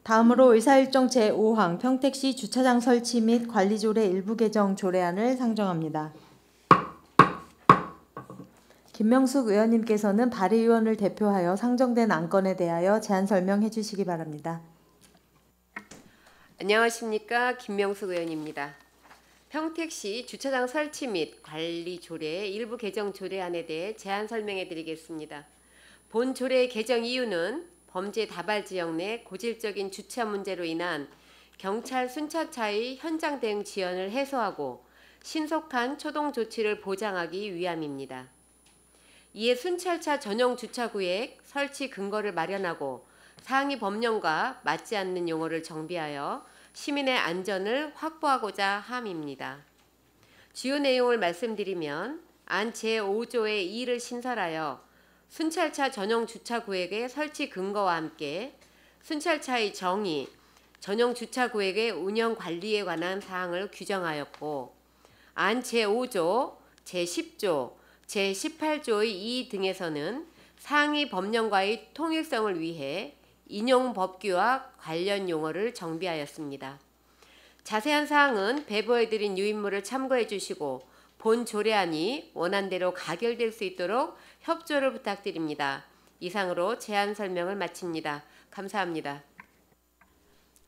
다음으로 의사일정 제5항 평택시 주차장 설치 및 관리조례 일부 개정 조례안을 상정합니다. 김명숙 의원님께서는 발의위원을 대표하여 상정된 안건에 대하여 제안 설명해 주시기 바랍니다. 안녕하십니까, 김명숙 의원입니다. 평택시 주차장 설치 및 관리 조례 일부 개정 조례안에 대해 제안 설명해 드리겠습니다. 본 조례 개정 이유는 범죄 다발 지역 내 고질적인 주차 문제로 인한 경찰 순찰차의 현장 대응 지연을 해소하고 신속한 초동 조치를 보장하기 위함입니다. 이에 순찰차 전용 주차구역 설치 근거를 마련하고 상위 법령과 맞지 않는 용어를 정비하여 시민의 안전을 확보하고자 함입니다. 주요 내용을 말씀드리면 안 제5조의 2를 신설하여 순찰차 전용 주차구역의 설치 근거와 함께 순찰차의 정의, 전용 주차구역의 운영 관리에 관한 사항을 규정하였고 안 제5조, 제10조, 제18조의 2 등에서는 상위 법령과의 통일성을 위해 인용 법규와 관련 용어를 정비하였습니다. 자세한 사항은 배부해드린 유인물을 참고해 주시고 본 조례안이 원안대로 가결될 수 있도록 협조를 부탁드립니다. 이상으로 제안 설명을 마칩니다. 감사합니다.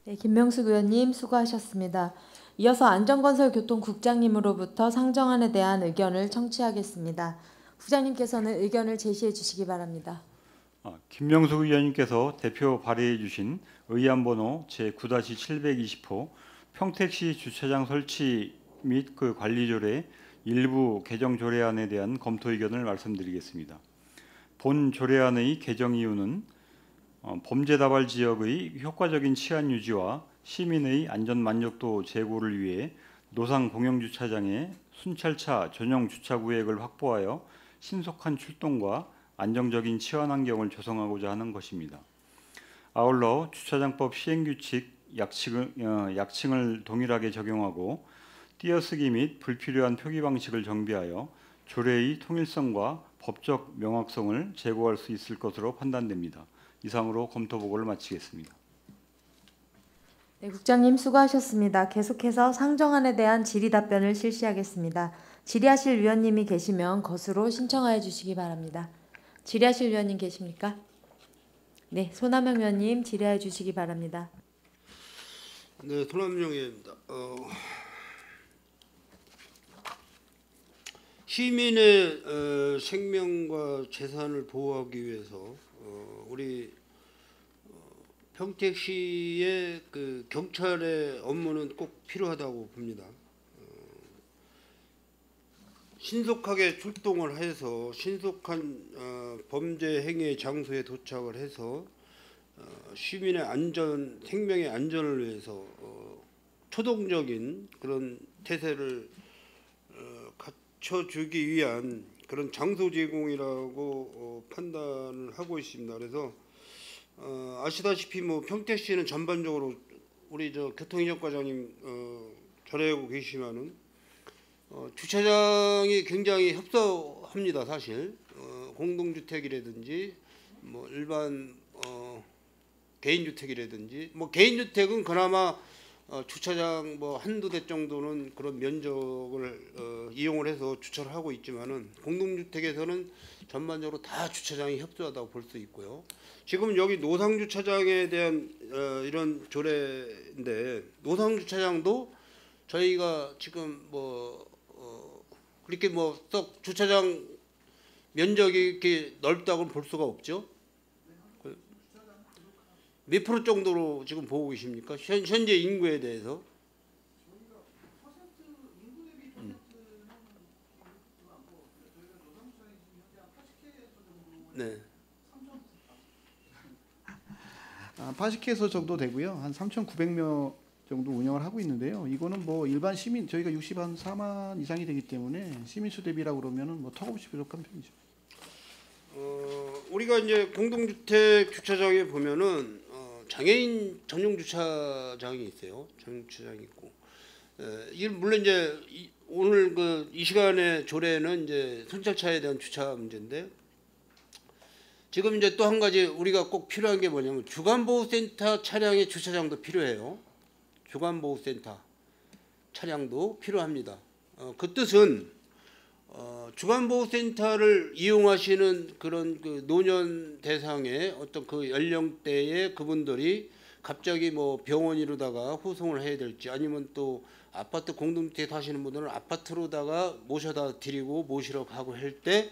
네, 김명숙 의원님 수고하셨습니다. 이어서 안전건설교통국장님으로부터 상정안에 대한 의견을 청취하겠습니다. 국장님께서는 의견을 제시해 주시기 바랍니다. 김명숙 의원님께서 대표 발의해 주신 의안번호 제9-720호 평택시 주차장 설치 및 그 관리조례 일부 개정 조례안에 대한 검토 의견을 말씀드리겠습니다. 본 조례안의 개정 이유는 범죄 다발 지역의 효과적인 치안 유지와 시민의 안전 만족도 제고를 위해 노상 공영 주차장에 순찰차 전용 주차 구역을 확보하여 신속한 출동과 안정적인 치안 환경을 조성하고자 하는 것입니다. 아울러 주차장법 시행규칙 약칭을 동일하게 적용하고 띄어쓰기 및 불필요한 표기 방식을 정비하여 조례의 통일성과 법적 명확성을 제고할 수 있을 것으로 판단됩니다. 이상으로 검토 보고를 마치겠습니다. 네, 국장님 수고하셨습니다. 계속해서 상정안에 대한 질의 답변을 실시하겠습니다. 질의하실 위원님이 계시면 것으로 신청하여 주시기 바랍니다. 질의하실 위원님 계십니까? 네, 손남영 위원님 질의해 주시기 바랍니다. 네, 손남영 의원입니다. 시민의 생명과 재산을 보호하기 위해서 우리 평택시의 그 경찰의 업무는 꼭 필요하다고 봅니다. 신속하게 출동을 해서 신속한 범죄 행위 장소에 도착을 해서 시민의 안전, 생명의 안전을 위해서 초동적인 그런 태세를 갖춰주기 위한 그런 장소 제공이라고 판단을 하고 있습니다. 그래서 아시다시피 뭐 평택시는 전반적으로 우리 교통행정과장님 전해오고 계시지만은 주차장이 굉장히 협소합니다. 사실 공동주택이라든지 뭐 일반 개인주택이라든지 뭐 개인주택은 그나마 주차장 뭐 한두 대 정도는 그런 면적을 이용을 해서 주차를 하고 있지만은 공동주택에서는 전반적으로 다 주차장이 협소하다고 볼 수 있고요. 지금 여기 노상주차장에 대한 이런 조례인데 노상주차장도 저희가 지금 뭐 그렇게 뭐 썩 주차장 면적이 이렇게 넓다고는 볼 수가 없죠. 몇 프로 정도로 지금 보고 계십니까? 현재 인구에 대해서? 네. 80회소 정도 되고요. 한 3,900명 정도 운영을 하고 있는데요. 이거는 뭐 일반 시민 저희가 64만 이상이 되기 때문에 시민 수 대비라고 그러면은 뭐 턱없이 부족한 편이죠. 우리가 이제 공동주택 주차장에 보면은 장애인 전용 주차장이 있어요. 전용 주차장이 있고, 이 물론 이제 오늘 이 시간의 조례는 이제 순찰차에 대한 주차 문제인데 지금 이제 또 한 가지 우리가 꼭 필요한 게 뭐냐면 주간보호센터 차량의 주차장도 필요해요. 주간보호센터 차량도 필요합니다. 그 뜻은 주간보호센터를 이용하시는 그런 그 노년 대상의 어떤 그 연령대의 그분들이 갑자기 뭐 병원이로다가 후송을 해야 될지 아니면 또 아파트 공동주택 사시는 분들은 아파트로다가 모셔다 드리고 모시러 가고 할 때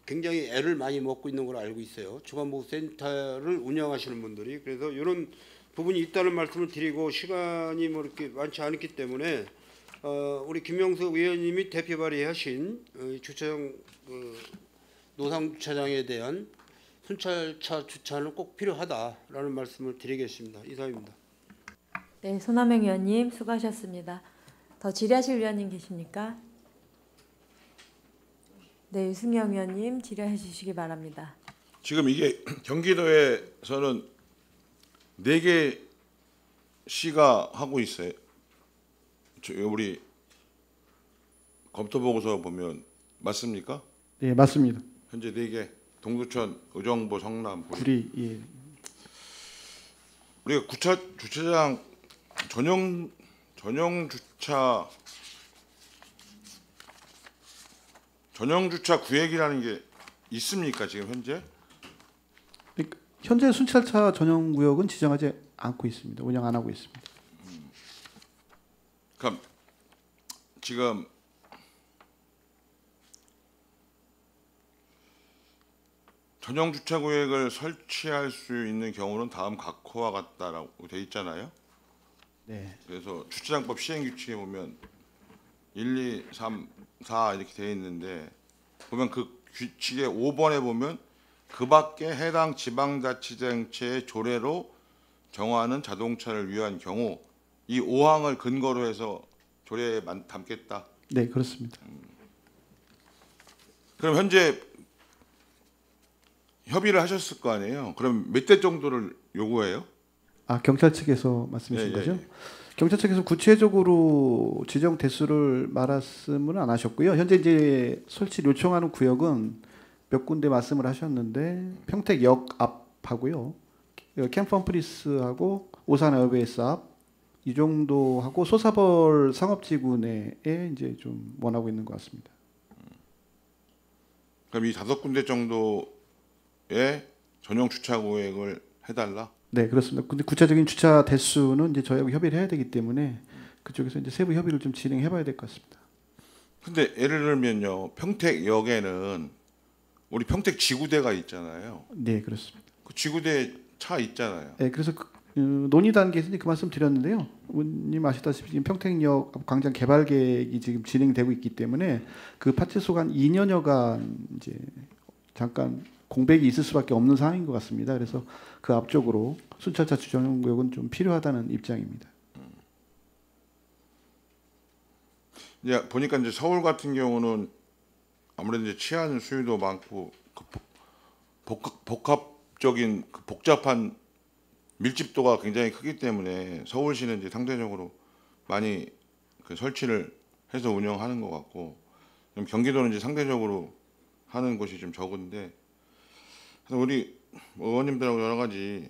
굉장히 애를 많이 먹고 있는 걸 알고 있어요. 주간보호센터를 운영하시는 분들이. 그래서 이런 부분이 있다는 말씀을 드리고 시간이 뭐 이렇게 많지 않기 때문에 우리 김명석 의원님이 대표 발의하신 주차장 노상 주차장에 대한 순찰차 주차는 꼭 필요하다라는 말씀을 드리겠습니다. 이상입니다. 네, 손하명 의원님 수고하셨습니다. 더 질의하실 위원님 계십니까? 네, 유승영 의원님 질의해 주시기 바랍니다. 지금 이게 경기도에서는 4개 시가 하고 있어요. 우리 검토 보고서 보면 맞습니까? 네, 맞습니다. 현재 4개 동두천, 의정부, 성남, 구리. 구리 예. 우리가 주차장 전용 주차 구역이라는 게 있습니까 지금 현재? 그러니까 현재 순찰차 전용 구역은 지정하지 않고 있습니다. 운영 안 하고 있습니다. 그럼 지금 전용 주차 구역을 설치할 수 있는 경우는 다음 각호와 같다라고 돼 있잖아요. 네. 그래서 주차장법 시행 규칙에 보면 1, 2, 3, 4 이렇게 돼 있는데 보면 그 규칙의 5번에 보면 그 밖에 해당 지방자치단체의 조례로 정하는 자동차를 위한 경우 이 5항을 근거로 해서 조례에 담겠다. 네, 그렇습니다. 그럼 현재 협의를 하셨을 거 아니에요? 그럼 몇 대 정도를 요구해요? 아, 경찰 측에서 말씀이신 예, 예, 거죠? 예. 경찰 측에서 구체적으로 지정 대수를 말씀은 안 하셨고요. 현재 이제 설치를 요청하는 구역은 몇 군데 말씀을 하셨는데 평택역 앞하고요, 캠프홈프리스하고 오산 에어베이스 앞 이 정도 하고 소사벌 상업지구 내에 이제 좀 원하고 있는 것 같습니다. 그럼 이 5군데 정도의 전용 주차 구역을 해달라? 네, 그렇습니다. 근데 구체적인 주차 대수는 이제 저희하고 협의를 해야 되기 때문에 그쪽에서 이제 세부 협의를 좀 진행해봐야 될 것 같습니다. 근데 예를 들면요, 평택역에는 우리 평택 지구대가 있잖아요. 네, 그렇습니다. 그 지구대 차 있잖아요. 네, 그래서 논의 단계에서 이제 그 말씀 드렸는데요. 의원님 아시다시피 지금 평택역 광장 개발 계획이 지금 진행되고 있기 때문에 그 파트수가 한 2년여간 이제 잠깐 공백이 있을 수밖에 없는 상황인 것 같습니다. 그래서 그 앞쪽으로 순찰차 주전 구역은 좀 필요하다는 입장입니다. 이제 보니까 이제 서울 같은 경우는 아무래도 이제 치안 수위도 많고 그 복합적인 그 복잡한 밀집도가 굉장히 크기 때문에 서울시는 이제 상대적으로 많이 그 설치를 해서 운영하는 것 같고, 그럼 경기도는 이제 상대적으로 하는 곳이 좀 적은데, 그래서 우리 의원님들하고 여러 가지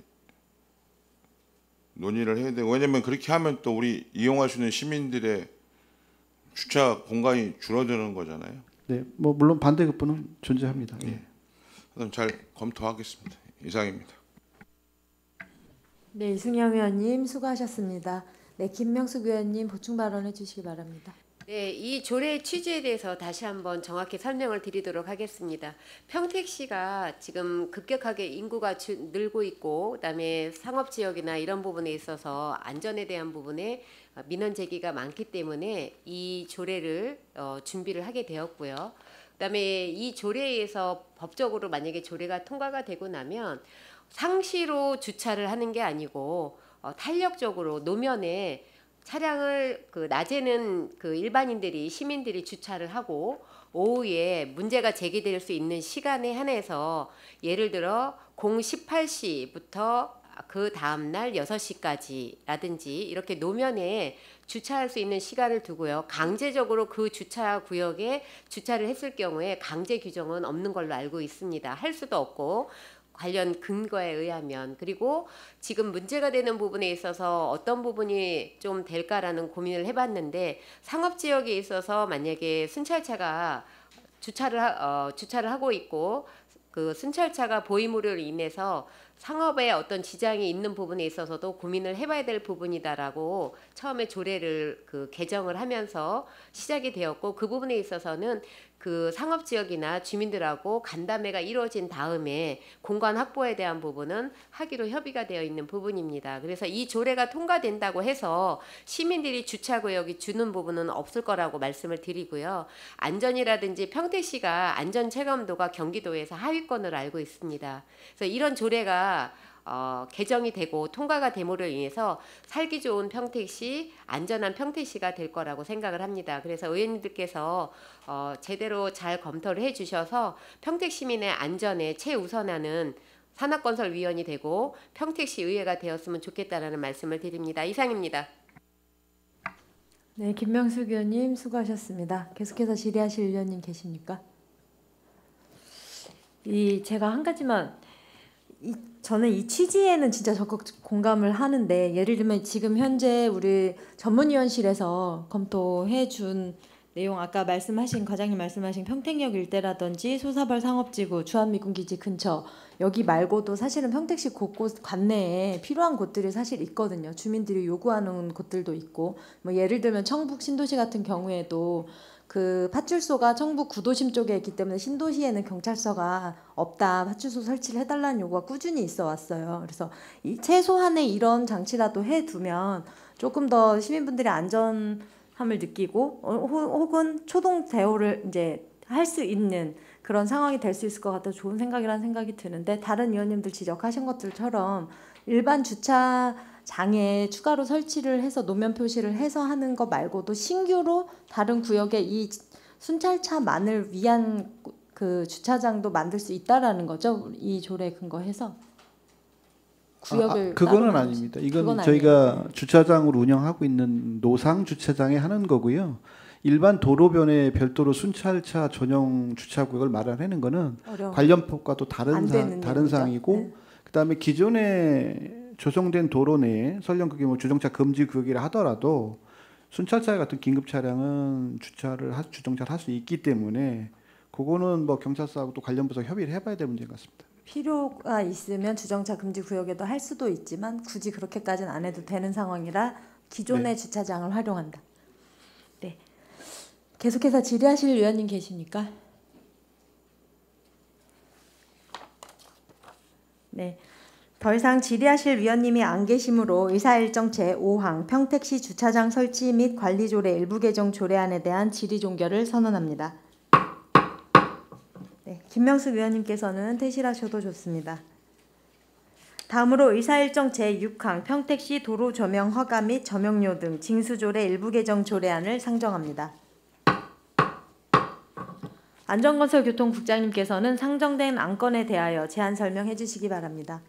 논의를 해야 되고, 왜냐면 그렇게 하면 또 우리 이용할 수 있는 시민들의 주차 공간이 줄어드는 거잖아요. 네, 뭐 물론 반대 급부는 존재합니다. 예. 그럼 잘 검토하겠습니다. 이상입니다. 네, 이승영 의원님 수고하셨습니다. 네, 김명숙 의원님 보충 발언해 주시기 바랍니다. 네, 이 조례 취지에 대해서 다시 한번 정확히 설명을 드리도록 하겠습니다. 평택시가 지금 급격하게 인구가 늘고 있고, 그다음에 상업 지역이나 이런 부분에 있어서 안전에 대한 부분에 민원 제기가 많기 때문에 이 조례를 준비를 하게 되었고요. 그다음에 이 조례에서 법적으로 만약에 조례가 통과가 되고 나면 상시로 주차를 하는 게 아니고 탄력적으로 노면에 차량을 그 낮에는 그 일반인들이 시민들이 주차를 하고 오후에 문제가 제기될 수 있는 시간에 한해서 예를 들어 18시부터 그 다음 날 6시까지라든지 이렇게 노면에 주차할 수 있는 시간을 두고요. 강제적으로 그 주차 구역에 주차를 했을 경우에 강제 규정은 없는 걸로 알고 있습니다. 할 수도 없고, 관련 근거에 의하면, 그리고 지금 문제가 되는 부분에 있어서 어떤 부분이 좀 될까라는 고민을 해봤는데, 상업지역에 있어서 만약에 순찰차가 주차를 하고 있고 그 순찰차가 보임으로 인해서 상업에 어떤 지장이 있는 부분에 있어서도 고민을 해봐야 될 부분이다라고 처음에 조례를 개정을 하면서 시작이 되었고, 그 부분에 있어서는 그 상업지역이나 주민들하고 간담회가 이루어진 다음에 공간 확보에 대한 부분은 하기로 협의가 되어 있는 부분입니다. 그래서 이 조례가 통과된다고 해서 시민들이 주차구역이 주는 부분은 없을 거라고 말씀을 드리고요. 안전이라든지 평택시가 안전체감도가 경기도에서 하위권으로 알고 있습니다. 그래서 이런 조례가 개정이 되고 통과가 됨으로 인해서 살기 좋은 평택시, 안전한 평택시가 될 거라고 생각을 합니다. 그래서 의원님들께서 제대로 잘 검토를 해주셔서 평택 시민의 안전에 최우선하는 산업건설위원이 되고 평택시 의회가 되었으면 좋겠다라는 말씀을 드립니다. 이상입니다. 네, 김명숙 의원님 수고하셨습니다. 계속해서 질의하실 의원님 계십니까? 제가 한 가지만 저는 이 취지에는 진짜 적극 공감을 하는데, 예를 들면 지금 현재 우리 전문위원실에서 검토해 준 내용, 아까 과장님 말씀하신 평택역 일대라든지 소사발 상업지구, 주한미군기지 근처, 여기 말고도 사실은 평택시 곳곳 관내에 필요한 곳들이 사실 있거든요. 주민들이 요구하는 곳들도 있고, 뭐 예를 들면 청북 신도시 같은 경우에도 그 파출소가 청북 구도심 쪽에 있기 때문에 신도시에는 경찰서가 없다, 파출소 설치를 해달라는 요구가 꾸준히 있어 왔어요. 그래서 최소한의 이런 장치라도 해두면 조금 더 시민분들이 안전함을 느끼고 혹은 초동 대우를 이제 할 수 있는 그런 상황이 될 수 있을 것 같아 좋은 생각이라는 생각이 드는데, 다른 의원님들 지적하신 것들처럼 일반 주차장에 추가로 설치를 해서 노면 표시를 해서 하는 것 말고도 신규로 다른 구역에 이 순찰차만을 위한 그 주차장도 만들 수 있다라는 거죠. 이 조례 근거해서 구역을 그거는 아닙니다. 이건 저희가 아니에요. 주차장으로 운영하고 있는 노상 주차장에 하는 거고요. 일반 도로변에 별도로 순찰차 전용 주차구역을 마련하는 거는 관련 법과 또 다른 사항이고, 네. 그다음에 기존에 조성된 도로 내에 설령 그게 뭐 주정차 금지 구역이라 하더라도 순찰차 같은 긴급 차량은 주정차를 할 수 있기 때문에 그거는 뭐 경찰서하고 또 관련 부서 협의를 해봐야 될 문제인 것 같습니다. 필요가 있으면 주정차 금지 구역에도 할 수도 있지만 굳이 그렇게까지는 안 해도 되는 상황이라 기존의 주차장을 활용한다. 네. 계속해서 질의하실 의원님 계십니까? 네. 더 이상 질의하실 위원님이 안 계시므로 의사일정 제5항 평택시 주차장 설치 및 관리조례 일부 개정 조례안에 대한 질의 종결을 선언합니다. 네, 김명숙 의원님께서는 퇴실하셔도 좋습니다. 다음으로 의사일정 제6항 평택시 도로 조명 허가 및 조명료 등 징수조례 일부 개정 조례안을 상정합니다. 안전건설교통국장님께서는 상정된 안건에 대하여 제안 설명해 주시기 바랍니다.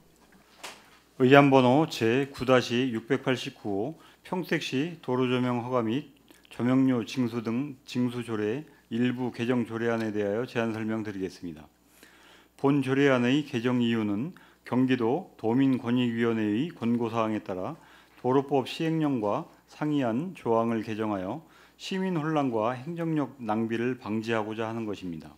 의안번호 제9-689호 평택시 도로조명 허가 및 조명료 징수 등 징수조례 일부 개정 조례안에 대하여 제안 설명드리겠습니다. 본 조례안의 개정 이유는 경기도 도민권익위원회의 권고사항에 따라 도로법 시행령과 상이한 조항을 개정하여 시민 혼란과 행정력 낭비를 방지하고자 하는 것입니다.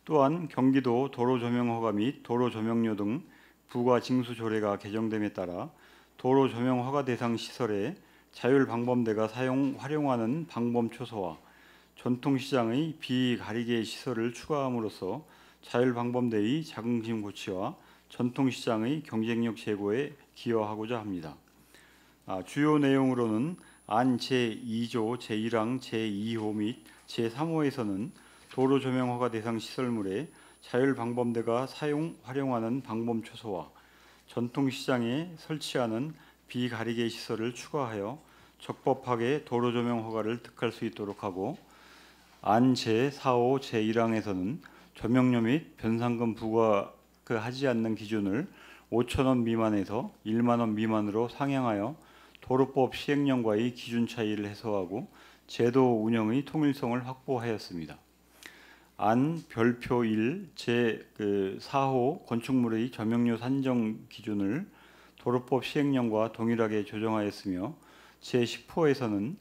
또한 경기도 도로조명 허가 및 도로조명료 등 부과 징수 조례가 개정됨에 따라 도로조명 허가 대상 시설에 자율방범대가 활용하는 방범 초소와 전통시장의 비가리개 시설을 추가함으로써 자율방범대의 자긍심 고취와 전통시장의 경쟁력 제고에 기여하고자 합니다. 주요 내용으로는 안 제2조 제1항 제2호 및 제3호에서는 도로조명 허가 대상 시설물에 자율방범대가 활용하는 방범 초소와 전통시장에 설치하는 비가리개 시설을 추가하여 적법하게 도로조명 허가를 득할 수 있도록 하고, 안 제4호 제1항에서는 조명료 및 변상금 부과하지 않는 기준을 5,000원 미만에서 1만 원 미만으로 상향하여 도로법 시행령과의 기준 차이를 해소하고 제도 운영의 통일성을 확보하였습니다. 안 별표 1 제 4호 건축물의 점용료 산정 기준을 도로법 시행령과 동일하게 조정하였으며 제 10호에서는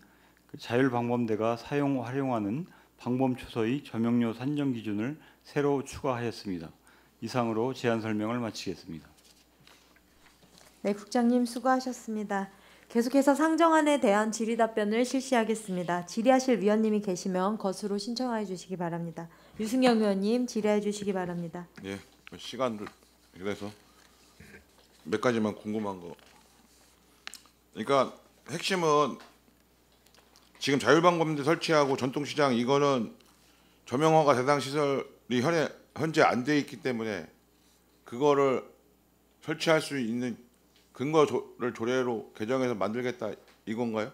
자율방범대가 활용하는 방범초소의 점용료 산정 기준을 새로 추가하였습니다. 이상으로 제안 설명을 마치겠습니다. 네, 국장님 수고하셨습니다. 계속해서 상정안에 대한 질의답변을 실시하겠습니다. 질의하실 위원님이 계시면 것으로 신청하여 주시기 바랍니다. 유승영 의원님 질의해 주시기 바랍니다. 예, 시간을 그래서 몇 가지만 궁금한 거. 그러니까 핵심은 지금 자율방범대 설치하고 전통시장 이거는 점용허가 대상 시설이 현재 안 돼 있기 때문에 그거를 설치할 수 있는 근거를 조례로 개정해서 만들겠다 이건가요?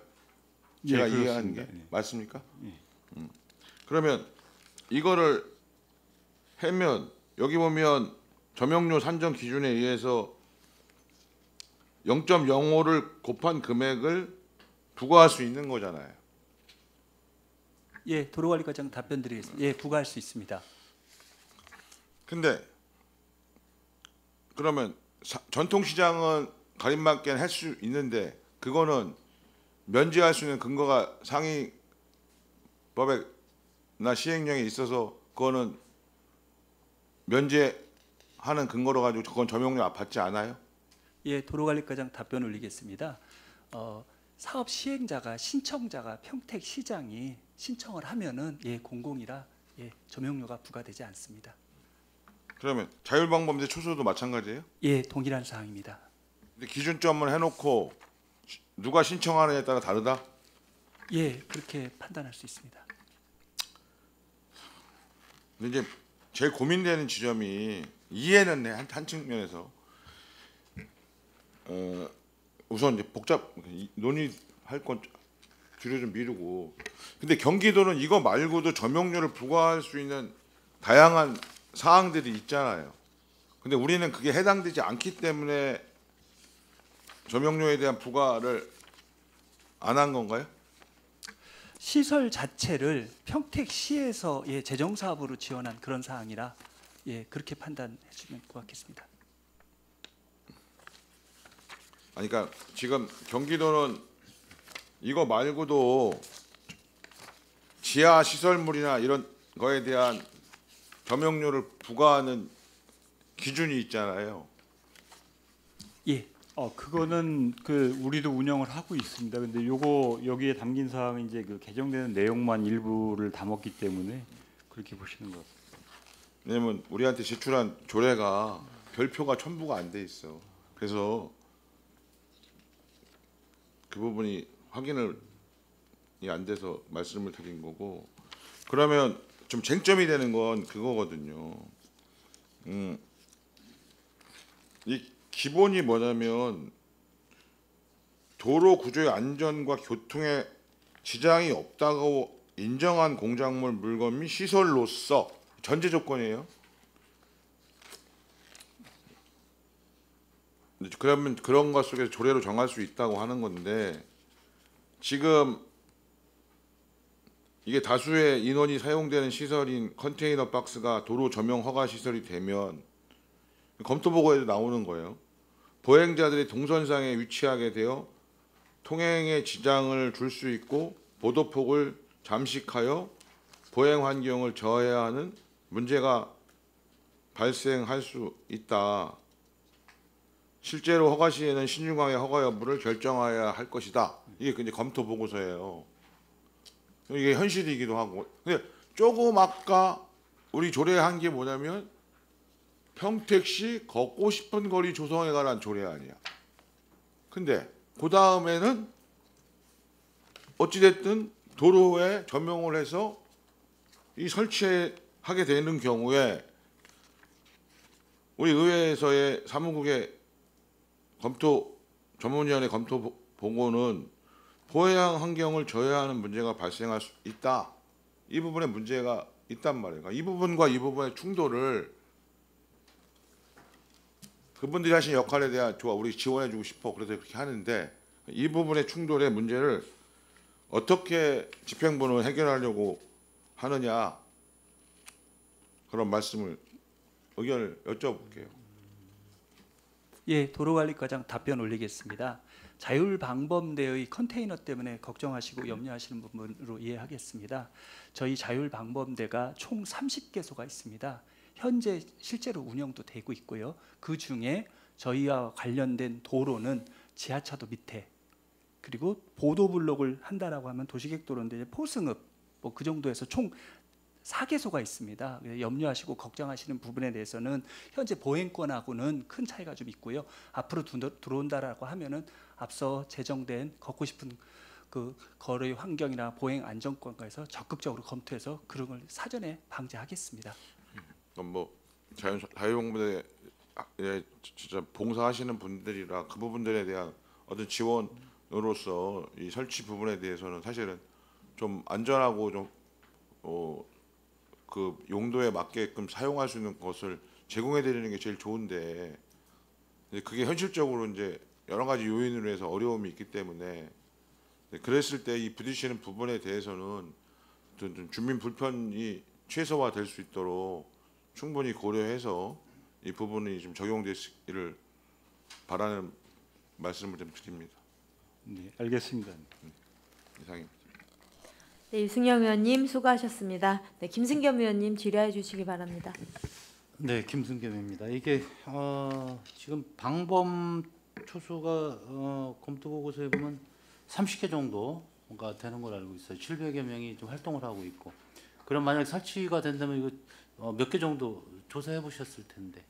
제가 예, 이해하는 게 그렇습니다. 맞습니까? 예. 그러면 이거를 하면 여기 보면 점용료 산정 기준에 의해서 0.05를 곱한 금액을 부과할 수 있는 거잖아요. 예, 도로관리과장 답변 드리겠습니다. 예, 부과할 수 있습니다. 근데 그러면 전통시장은 가림막기는 할 수 있는데 그거는 면제할 수 있는 근거가 상위 법에나 시행령에 있어서 그거는 면제하는 근거로 가지고 그건 점용료 받지 않아요? 예, 도로관리과장 답변 올리겠습니다. 사업 시행자가 신청자가 평택시장이 신청을 하면은 예, 공공이라 예, 점용료가 부과되지 않습니다. 그러면 자율방범대 초소도 마찬가지예요? 예, 동일한 사항입니다. 근데 기준점을 해놓고 누가 신청하느냐에 따라 다르다? 예, 그렇게 판단할 수 있습니다. 근데 이제 제일 고민되는 지점이 이해는 해, 한 측면에서 우선 이제 논의할 건 뒤로 좀 미루고, 근데 경기도는 이거 말고도 점용료를 부과할 수 있는 다양한 사항들이 있잖아요. 근데 우리는 그게 해당되지 않기 때문에 점용료에 대한 부과를 안 한 건가요? 시설 자체를 평택시에서 예, 재정 사업으로 지원한 그런 사항이라 예, 그렇게 판단해 주면 고맙겠습니다. 아니, 그러니까 지금 경기도는 이거 말고도 지하 시설물이나 이런 거에 대한 점용료를 부과하는 기준이 있잖아요. 예, 그거는 우리도 운영을 하고 있습니다. 근데 요거 여기에 담긴 사항은 이제 개정되는 내용만 일부를 담았기 때문에 그렇게 보시는 것 같습니다. 왜냐면 우리한테 제출한 조례가 별표가 첨부가 안 돼 있어. 그래서 그 부분이 확인이 안 돼서 말씀을 드린 거고, 그러면 좀 쟁점이 되는 건 그거거든요. 이 기본이 뭐냐면 도로 구조의 안전과 교통에 지장이 없다고 인정한 공작물, 물건 및 시설로서 전제 조건이에요. 그러면 그런 것 속에서 조례로 정할 수 있다고 하는 건데, 지금 이게 다수의 인원이 사용되는 시설인 컨테이너 박스가 도로 점용 허가 시설이 되면 검토 보고에도 나오는 거예요. 보행자들이 동선상에 위치하게 되어 통행에 지장을 줄 수 있고 보도폭을 잠식하여 보행 환경을 저해야 하는 문제가 발생할 수 있다. 실제로 허가 시에는 신중하게 허가 여부를 결정해야 할 것이다. 이게 이제 검토 보고서예요. 이게 현실이기도 하고. 근데 조금 아까 우리 조례한 게 뭐냐면 평택시 걷고 싶은 거리 조성에 관한 조례 아니야. 근데 그 다음에는 어찌됐든 도로에 점용을 해서 이 설치하게 되는 경우에 우리 의회에서의 사무국의 검토 전문위원회 검토 보고는 보행 환경을 저해하는 문제가 발생할 수 있다. 이 부분에 문제가 있단 말이에요. 그러니까 이 부분과 이 부분의 충돌을 그분들이 하신 역할에 대한 좋아 우리 지원해주고 싶어 그래서 그렇게 하는데, 이 부분의 충돌의 문제를 어떻게 집행부는 해결하려고 하느냐. 그런 말씀을 의견을 여쭤볼게요. 예, 도로관리과장 답변 올리겠습니다. 자율방범대의 컨테이너 때문에 걱정하시고 염려하시는 부분으로 이해하겠습니다. 저희 자율방범대가 총 30개소가 있습니다. 현재 실제로 운영도 되고 있고요. 그 중에 저희와 관련된 도로는 지하차도 밑에, 그리고 보도블록을 한다라고 하면 도시계획도로인데 포승읍 뭐 그 정도에서 총 4개소가 있습니다. 염려하시고 걱정하시는 부분에 대해서는 현재 보행권하고는 큰 차이가 좀 있고요. 앞으로 들어온다라고 하면은 앞서 제정된 걷고 싶은 그 거리 환경이나 보행 안전권과에서 적극적으로 검토해서 그런 걸 사전에 방지하겠습니다. 그럼 뭐 자유방범대에 진짜 봉사하시는 분들이라 그 부분들에 대한 어떤 지원으로서 이 설치 부분에 대해서는 사실은 좀 안전하고 좀 그 용도에 맞게끔 사용할 수 있는 것을 제공해 드리는 게 제일 좋은데 그게 현실적으로 이제 여러 가지 요인으로 해서 어려움이 있기 때문에 그랬을 때 이 부딪히는 부분에 대해서는 좀 주민 불편이 최소화될 수 있도록 충분히 고려해서 이 부분이 좀 적용되기를 바라는 말씀을 좀 드립니다. 네, 알겠습니다. 이상입니다. 네, 유승영 의원님 수고하셨습니다. 네, 김승겸 의원님 질의해 주시기 바랍니다. 네, 김승겸입니다. 이게 지금 방범 초소가 검토 보고서에 보면 30개 정도가 되는 걸 알고 있어요. 700여 명이 좀 활동을 하고 있고. 그럼 만약 설치가 된다면 이거 몇 개 정도 조사해 보셨을 텐데.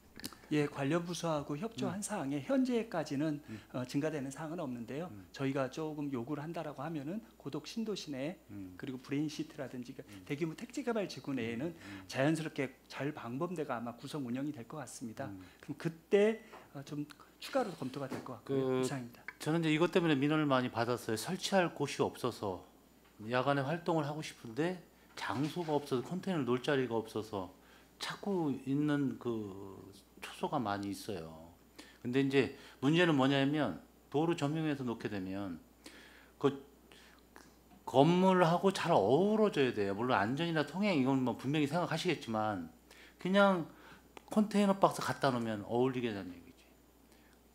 예, 관련 부서하고 협조한 사항에 현재까지는 증가되는 사항은 없는데요. 저희가 조금 요구를 한다라고 하면은 고독 신도시 내 그리고 브레인 시티라든지 대규모 택지 개발 지구 내에는 자연스럽게 자율방범대가 아마 구성 운영이 될 것 같습니다. 그럼 그때 좀 추가로 검토가 될 것 같고요. 이상입니다. 저는 이제 이것 때문에 민원을 많이 받았어요. 설치할 곳이 없어서 야간에 활동을 하고 싶은데 장소가 없어서 컨테이너를 놓을 자리가 없어서 찾고 있는 그 초소가 많이 있어요. 근데 이제 문제는 뭐냐면 도로 점용해서 놓게 되면 그 건물하고 잘 어우러져야 돼요. 물론 안전이나 통행 이건 뭐 분명히 생각하시겠지만 그냥 컨테이너 박스 갖다 놓으면 어울리게 되는 얘기지.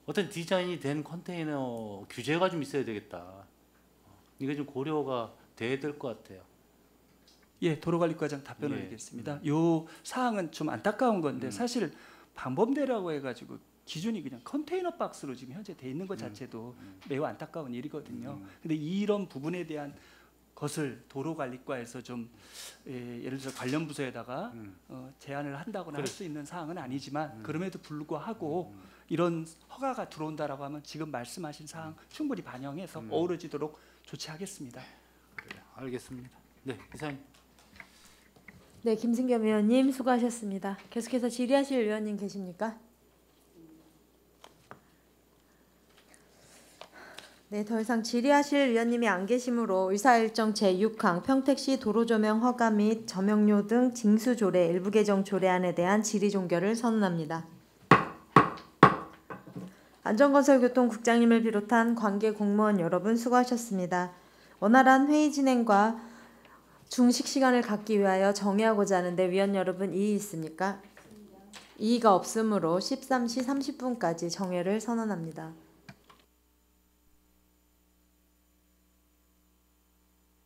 어떤 디자인이 된 컨테이너 규제가 좀 있어야 되겠다. 이게 좀 고려가 돼야 될 것 같아요. 예, 도로관리과장 답변을 예. 드리겠습니다. 요 사항은 좀 안타까운 건데 사실 방범대라고 해가지고 기준이 그냥 컨테이너 박스로 지금 현재 돼 있는 것 자체도 매우 안타까운 일이거든요. 근데 이런 부분에 대한 것을 도로관리과에서 좀 예를 들어 관련 부서에다가 제안을 한다거나 할 수 있는 사항은 아니지만 그럼에도 불구하고 이런 허가가 들어온다라고 하면 지금 말씀하신 사항 충분히 반영해서 어우러지도록 조치하겠습니다. 그래요. 알겠습니다. 네, 이상. 네, 김승겸 의원님 수고하셨습니다. 계속해서 질의하실 의원님 계십니까? 네, 더 이상 질의하실 의원님이 안 계시므로 의사일정 제6항 평택시 도로조명 허가 및 점용료 등 징수조례 일부 개정 조례안에 대한 질의 종결을 선언합니다. 안전건설교통국장님을 비롯한 관계 공무원 여러분 수고하셨습니다. 원활한 회의 진행과 중식 시간을 갖기 위하여 정의하고자 하는데 위원 여러분 이의 있습니까? 이의가 없으므로 13시 30분까지 정회를 선언합니다.